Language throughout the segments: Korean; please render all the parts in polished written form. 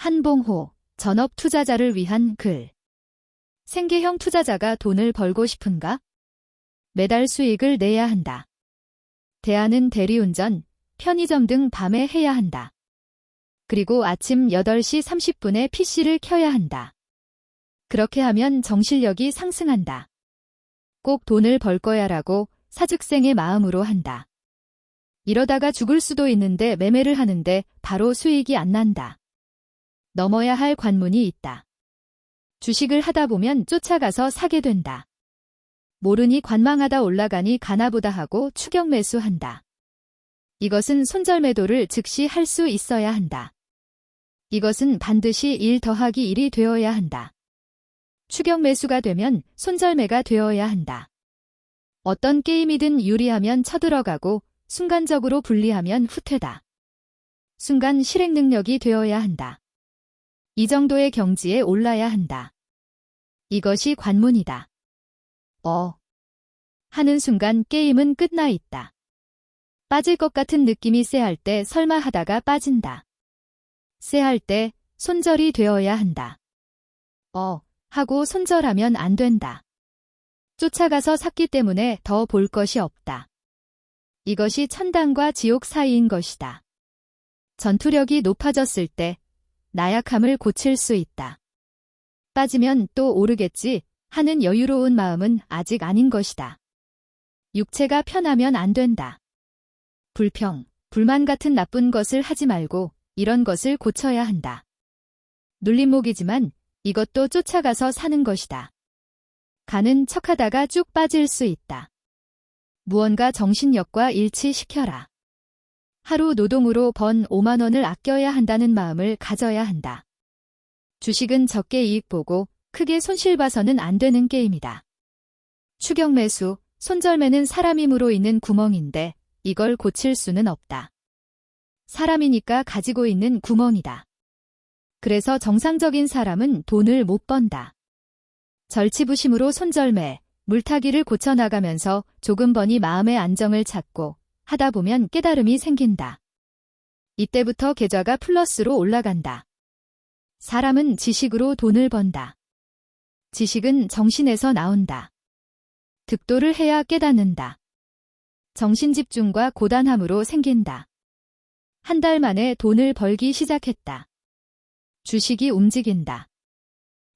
한봉호, 전업 투자자를 위한 글. 생계형 투자자가 돈을 벌고 싶은가? 매달 수익을 내야 한다. 대안은 대리운전, 편의점 등 밤에 해야 한다. 그리고 아침 8시 30분에 PC를 켜야 한다. 그렇게 하면 정신력이 상승한다. 꼭 돈을 벌 거야 라고 사직생의 마음으로 한다. 이러다가 죽을 수도 있는데 매매를 하는데 바로 수익이 안 난다. 넘어야 할 관문이 있다. 주식을 하다 보면 쫓아가서 사게 된다. 모르니 관망하다 올라가니 가나보다 하고 추격 매수한다. 이것은 손절매도를 즉시 할 수 있어야 한다. 이것은 반드시 1 더하기 1이 되어야 한다. 추격 매수가 되면 손절매가 되어야 한다. 어떤 게임이든 유리하면 쳐들어가고 순간적으로 불리하면 후퇴다. 순간 실행 능력이 되어야 한다. 이 정도의 경지에 올라야 한다. 이것이 관문이다. 하는 순간 게임은 끝나 있다. 빠질 것 같은 느낌이 쎄할 때 설마 하다가 빠진다. 쎄할 때 손절이 되어야 한다. 하고 손절하면 안 된다. 쫓아가서 샀기 때문에 더 볼 것이 없다. 이것이 천당과 지옥 사이인 것이다. 전투력이 높아졌을 때 나약함을 고칠 수 있다. 빠지면 또 오르겠지 하는 여유로운 마음은 아직 아닌 것이다. 육체가 편하면 안 된다. 불평, 불만 같은 나쁜 것을 하지 말고 이런 것을 고쳐야 한다. 눌림목이지만 이것도 쫓아가서 사는 것이다. 가는 척하다가 쭉 빠질 수 있다. 무언가 정신력과 일치시켜라. 하루 노동으로 번 5만 원을 아껴야 한다는 마음을 가져야 한다. 주식은 적게 이익 보고 크게 손실 봐서는 안 되는 게임이다. 추격 매수, 손절매는 사람 힘으로 있는 구멍인데 이걸 고칠 수는 없다. 사람이니까 가지고 있는 구멍이다. 그래서 정상적인 사람은 돈을 못 번다. 절치부심으로 손절매, 물타기를 고쳐나가면서 조금 버니 마음의 안정을 찾고 하다 보면 깨달음이 생긴다. 이때부터 계좌가 플러스로 올라간다. 사람은 지식으로 돈을 번다. 지식은 정신에서 나온다. 득도를 해야 깨닫는다. 정신집중과 고단함으로 생긴다. 한 달 만에 돈을 벌기 시작했다. 주식이 움직인다.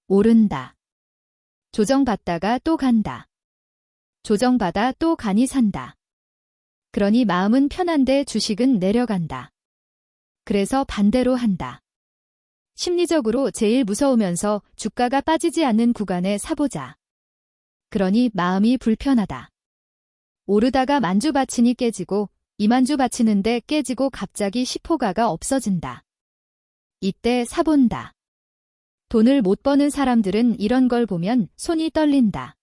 오른다. 조정받다가 또 간다. 조정받아 또 가니 산다. 그러니 마음은 편한데 주식은 내려간다. 그래서 반대로 한다. 심리적으로 제일 무서우면서 주가가 빠지지 않는 구간에 사보자. 그러니 마음이 불편하다. 오르다가 만주 받치니 깨지고 2만주 받치는데 깨지고 갑자기 10호가가 없어진다. 이때 사본다. 돈을 못 버는 사람들은 이런 걸 보면 손이 떨린다.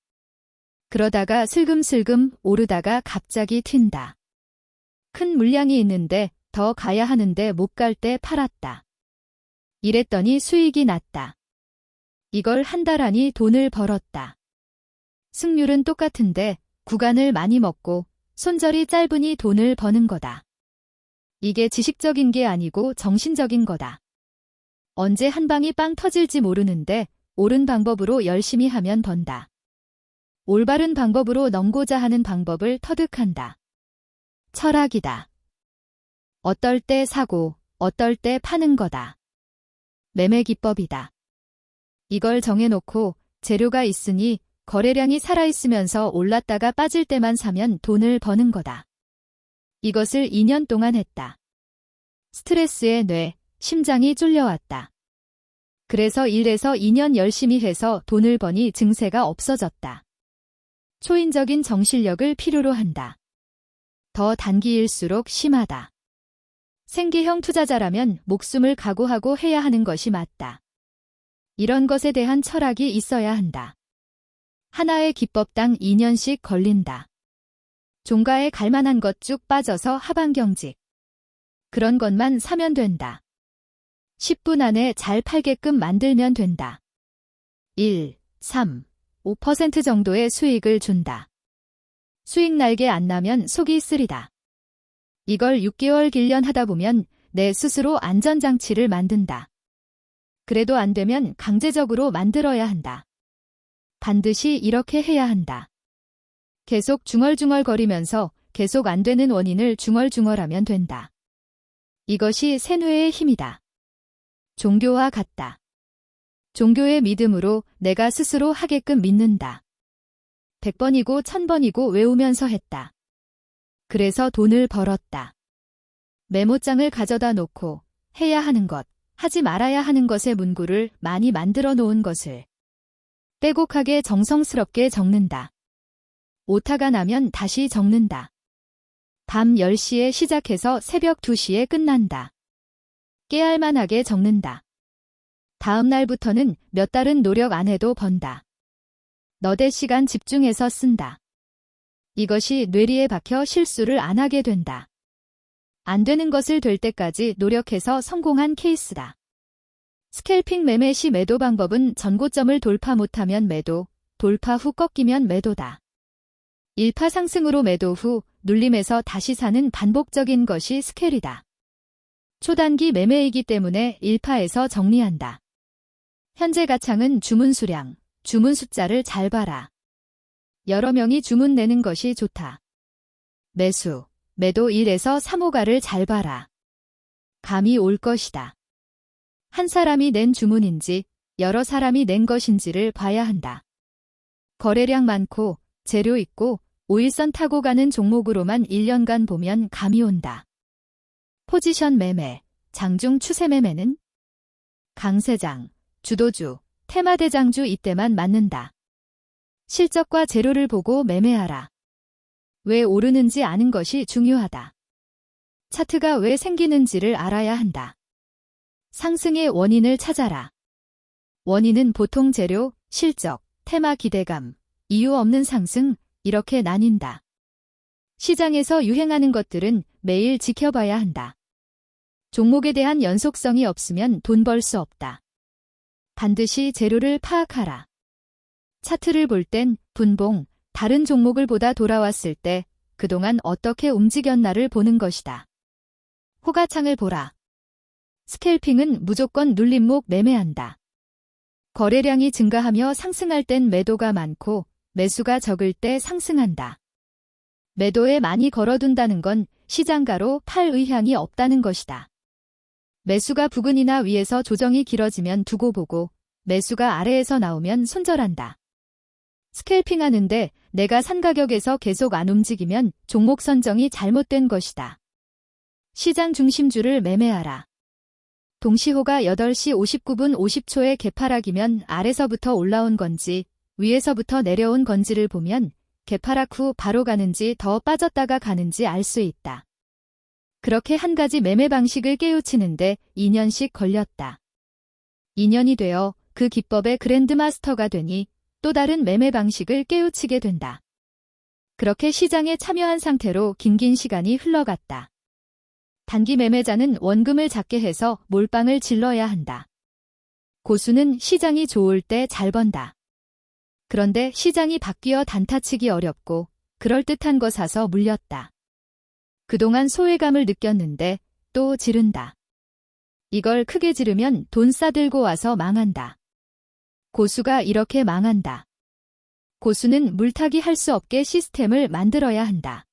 그러다가 슬금슬금 오르다가 갑자기 튄다. 큰 물량이 있는데 더 가야 하는데 못 갈 때 팔았다. 이랬더니 수익이 났다. 이걸 한 달 안이 돈을 벌었다. 승률은 똑같은데 구간을 많이 먹고 손절이 짧으니 돈을 버는 거다. 이게 지식적인 게 아니고 정신적인 거다. 언제 한 방이 빵 터질지 모르는데 옳은 방법으로 열심히 하면 번다. 올바른 방법으로 넘고자 하는 방법을 터득한다. 철학이다. 어떨 때 사고, 어떨 때 파는 거다. 매매 기법이다. 이걸 정해놓고 재료가 있으니 거래량이 살아있으면서 올랐다가 빠질 때만 사면 돈을 버는 거다. 이것을 2년 동안 했다. 스트레스에 뇌, 심장이 쫄려왔다. 그래서 1에서 2년 열심히 해서 돈을 버니 증세가 없어졌다. 초인적인 정신력을 필요로 한다. 더 단기일수록 심하다. 생계형 투자자라면 목숨을 각오하고 해야 하는 것이 맞다. 이런 것에 대한 철학이 있어야 한다. 하나의 기법당 2년씩 걸린다. 종가에 갈만한 것 쭉 빠져서 하반경직. 그런 것만 사면 된다. 10분 안에 잘 팔게끔 만들면 된다. 1, 3, 5% 정도의 수익을 준다. 수익 날게 안 나면 속이 쓰리다. 이걸 6개월 1년 하다 보면 내 스스로 안전장치를 만든다. 그래도 안 되면 강제적으로 만들어야 한다. 반드시 이렇게 해야 한다. 계속 중얼중얼거리면서 계속 안 되는 원인을 중얼중얼하면 된다. 이것이 세뇌의 힘이다. 종교와 같다. 종교의 믿음으로 내가 스스로 하게끔 믿는다. 100번이고 1000번이고 외우면서 했다. 그래서 돈을 벌었다. 메모장을 가져다 놓고 해야 하는 것, 하지 말아야 하는 것의 문구를 많이 만들어 놓은 것을 빼곡하게 정성스럽게 적는다. 오타가 나면 다시 적는다. 밤 10시에 시작해서 새벽 2시에 끝난다. 깨알만하게 적는다. 다음 날부터는 몇 달은 노력 안 해도 번다. 너댓 시간 집중해서 쓴다. 이것이 뇌리에 박혀 실수를 안 하게 된다. 안 되는 것을 될 때까지 노력해서 성공한 케이스다. 스캘핑 매매 시 매도 방법은 전고점을 돌파 못하면 매도, 돌파 후 꺾이면 매도다. 1파 상승으로 매도 후 눌림에서 다시 사는 반복적인 것이 스캘이다. 초단기 매매이기 때문에 1파에서 정리한다. 현재 가창은 주문 수량, 주문 숫자를 잘 봐라. 여러 명이 주문 내는 것이 좋다. 매수, 매도 1에서 3호가를 잘 봐라. 감이 올 것이다. 한 사람이 낸 주문인지 여러 사람이 낸 것인지를 봐야 한다. 거래량 많고 재료 있고 5일선 타고 가는 종목으로만 1년간 보면 감이 온다. 포지션 매매, 장중 추세 매매는 강세장, 주도주, 테마대장주 이때만 맞는다. 실적과 재료를 보고 매매하라. 왜 오르는지 아는 것이 중요하다. 차트가 왜 생기는지를 알아야 한다. 상승의 원인을 찾아라. 원인은 보통 재료, 실적, 테마 기대감, 이유 없는 상승, 이렇게 나뉜다. 시장에서 유행하는 것들은 매일 지켜봐야 한다. 종목에 대한 연속성이 없으면 돈 벌 수 없다. 반드시 재료를 파악하라. 차트를 볼 땐 분봉, 다른 종목을 보다 돌아왔을 때 그동안 어떻게 움직였나를 보는 것이다. 호가창을 보라. 스캘핑은 무조건 눌림목 매매한다. 거래량이 증가하며 상승할 땐 매도가 많고 매수가 적을 때 상승한다. 매도에 많이 걸어둔다는 건 시장가로 팔 의향이 없다는 것이다. 매수가 부근이나 위에서 조정이 길어지면 두고 보고 매수가 아래에서 나오면 손절한다. 스캘핑 하는데 내가 산 가격에서 계속 안 움직이면 종목 선정이 잘못된 것이다. 시장 중심주를 매매하라. 동시호가 8시 59분 50초에 개파락이면 아래서부터 올라온 건지 위에서부터 내려온 건지를 보면 개파락 후 바로 가는지 더 빠졌다가 가는지 알 수 있다. 그렇게 한 가지 매매 방식을 깨우치는데 2년씩 걸렸다. 2년이 되어 그 기법의 그랜드마스터가 되니 또 다른 매매 방식을 깨우치게 된다. 그렇게 시장에 참여한 상태로 긴 시간이 흘러갔다. 단기 매매자는 원금을 작게 해서 몰빵을 질러야 한다. 고수는 시장이 좋을 때 잘 번다. 그런데 시장이 바뀌어 단타치기 어렵고 그럴듯한 거 사서 물렸다. 그동안 소외감을 느꼈는데 또 지른다. 이걸 크게 지르면 돈 싸들고 와서 망한다. 고수가 이렇게 망한다. 고수는 물타기 할 수 없게 시스템을 만들어야 한다.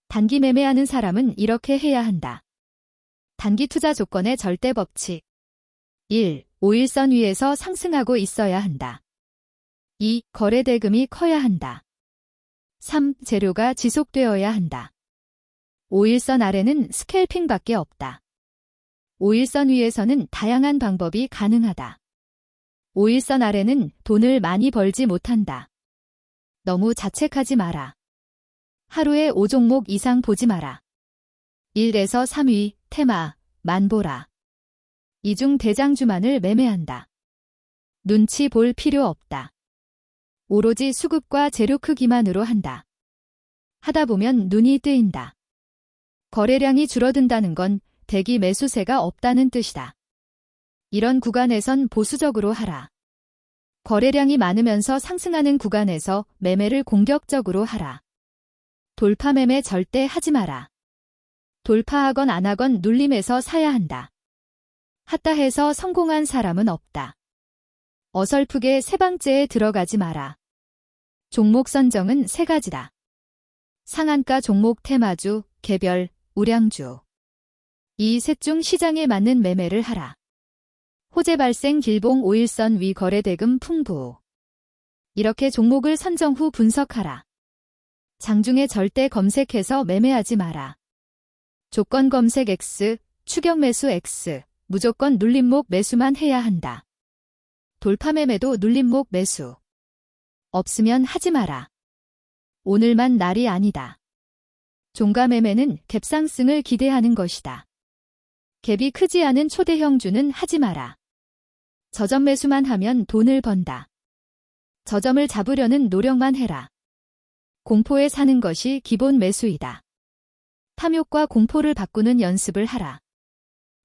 단기 매매하는 사람은 이렇게 해야 한다. 단기 투자 조건의 절대 법칙. 1. 5일선 위에서 상승하고 있어야 한다. 2. 거래 대금이 커야 한다. 3. 재료가 지속되어야 한다. 5일선 아래는 스캘핑밖에 없다. 5일선 위에서는 다양한 방법이 가능하다. 5일선 아래는 돈을 많이 벌지 못한다. 너무 자책하지 마라. 하루에 5종목 이상 보지 마라. 1에서 3위, 테마, 만보라. 이 중 대장주만을 매매한다. 눈치 볼 필요 없다. 오로지 수급과 재료 크기만으로 한다. 하다 보면 눈이 뜨인다. 거래량이 줄어든다는 건 대기 매수세가 없다는 뜻이다. 이런 구간에선 보수적으로 하라. 거래량이 많으면서 상승하는 구간에서 매매를 공격적으로 하라. 돌파 매매 절대 하지 마라. 돌파하건 안 하건 눌림에서 사야 한다. 하다 해서 성공한 사람은 없다. 어설프게 세 방째에 들어가지 마라. 종목 선정은 세 가지다. 상한가 종목 테마주, 개별, 우량주. 이 셋 중 시장에 맞는 매매를 하라. 호재 발생 길봉 5일선 위 거래대금 풍부. 이렇게 종목을 선정 후 분석하라. 장중에 절대 검색해서 매매하지 마라. 조건 검색 X, 추격 매수 X, 무조건 눌림목 매수만 해야 한다. 돌파 매매도 눌림목 매수. 없으면 하지 마라. 오늘만 날이 아니다. 종가 매매는 갭 상승을 기대하는 것이다. 갭이 크지 않은 초대형주는 하지 마라. 저점 매수만 하면 돈을 번다. 저점을 잡으려는 노력만 해라. 공포에 사는 것이 기본 매수이다. 탐욕과 공포를 바꾸는 연습을 하라.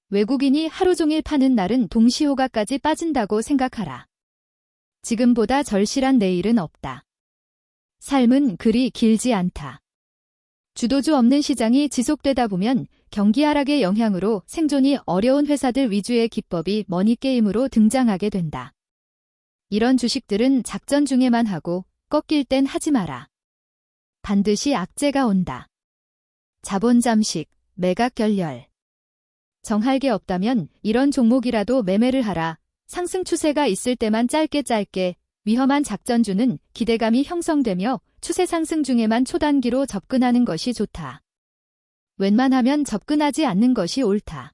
외국인이 하루 종일 파는 날은 동시호가까지 빠진다고 생각하라. 지금보다 절실한 내일은 없다. 삶은 그리 길지 않다. 주도주 없는 시장이 지속되다 보면 경기 하락의 영향으로 생존이 어려운 회사들 위주의 기법이 머니게임으로 등장하게 된다. 이런 주식들은 작전 중에만 하고 꺾일 땐 하지 마라. 반드시 악재가 온다. 자본 잠식, 매각 결렬. 정할 게 없다면 이런 종목이라도 매매를 하라. 상승 추세가 있을 때만 짧게 위험한 작전주는 기대감이 형성되며 추세 상승 중에만 초단기로 접근하는 것이 좋다. 웬만하면 접근하지 않는 것이 옳다.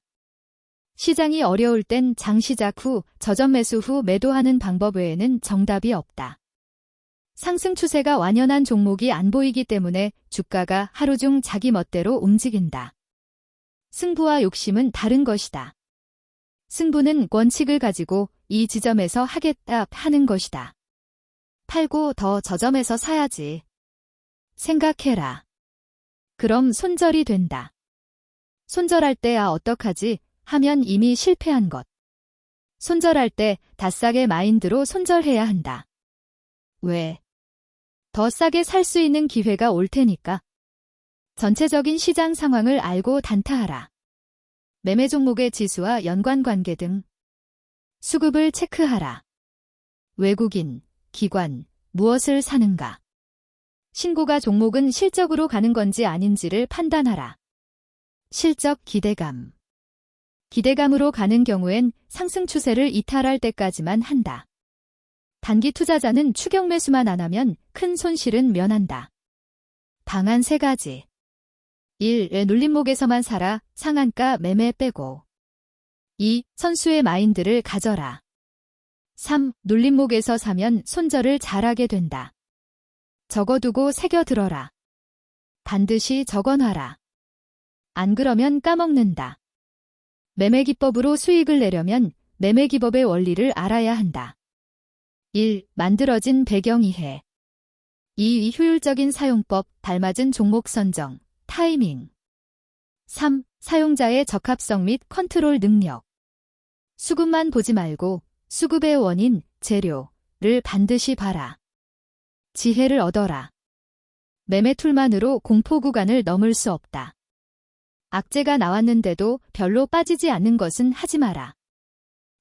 시장이 어려울 땐 장 시작 후 저점 매수 후 매도하는 방법 외에는 정답이 없다. 상승 추세가 완연한 종목이 안 보이기 때문에 주가가 하루 중 자기 멋대로 움직인다. 승부와 욕심은 다른 것이다. 승부는 원칙을 가지고 이 지점에서 하겠다 하는 것이다. 팔고 더 저점에서 사야지. 생각해라. 그럼 손절이 된다. 손절할 때 어떡하지 하면 이미 실패한 것. 손절할 때 다 싸게 마인드로 손절해야 한다. 왜? 더 싸게 살 수 있는 기회가 올 테니까. 전체적인 시장 상황을 알고 단타하라. 매매 종목의 지수와 연관관계 등. 수급을 체크하라. 외국인, 기관, 무엇을 사는가. 신고가 종목은 실적으로 가는 건지 아닌지를 판단하라. 실적 기대감. 기대감으로 가는 경우엔 상승 추세를 이탈할 때까지만 한다. 단기 투자자는 추격 매수만 안 하면 큰 손실은 면한다. 방안 세 가지. 1. 눌림목에서만 사라. 상한가 매매 빼고. 2. 선수의 마인드를 가져라. 3. 눌림목에서 사면 손절을 잘하게 된다. 적어두고 새겨들어라. 반드시 적어놔라. 안 그러면 까먹는다. 매매 기법으로 수익을 내려면 매매 기법의 원리를 알아야 한다. 1. 만들어진 배경 이해. 2. 효율적인 사용법, 발맞은 종목 선정, 타이밍. 3. 사용자의 적합성 및 컨트롤 능력. 수급만 보지 말고 수급의 원인, 재료를 반드시 봐라. 지혜를 얻어라. 매매 툴만으로 공포 구간을 넘을 수 없다. 악재가 나왔는데도 별로 빠지지 않는 것은 하지 마라.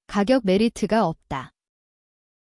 가격 메리트가 없다.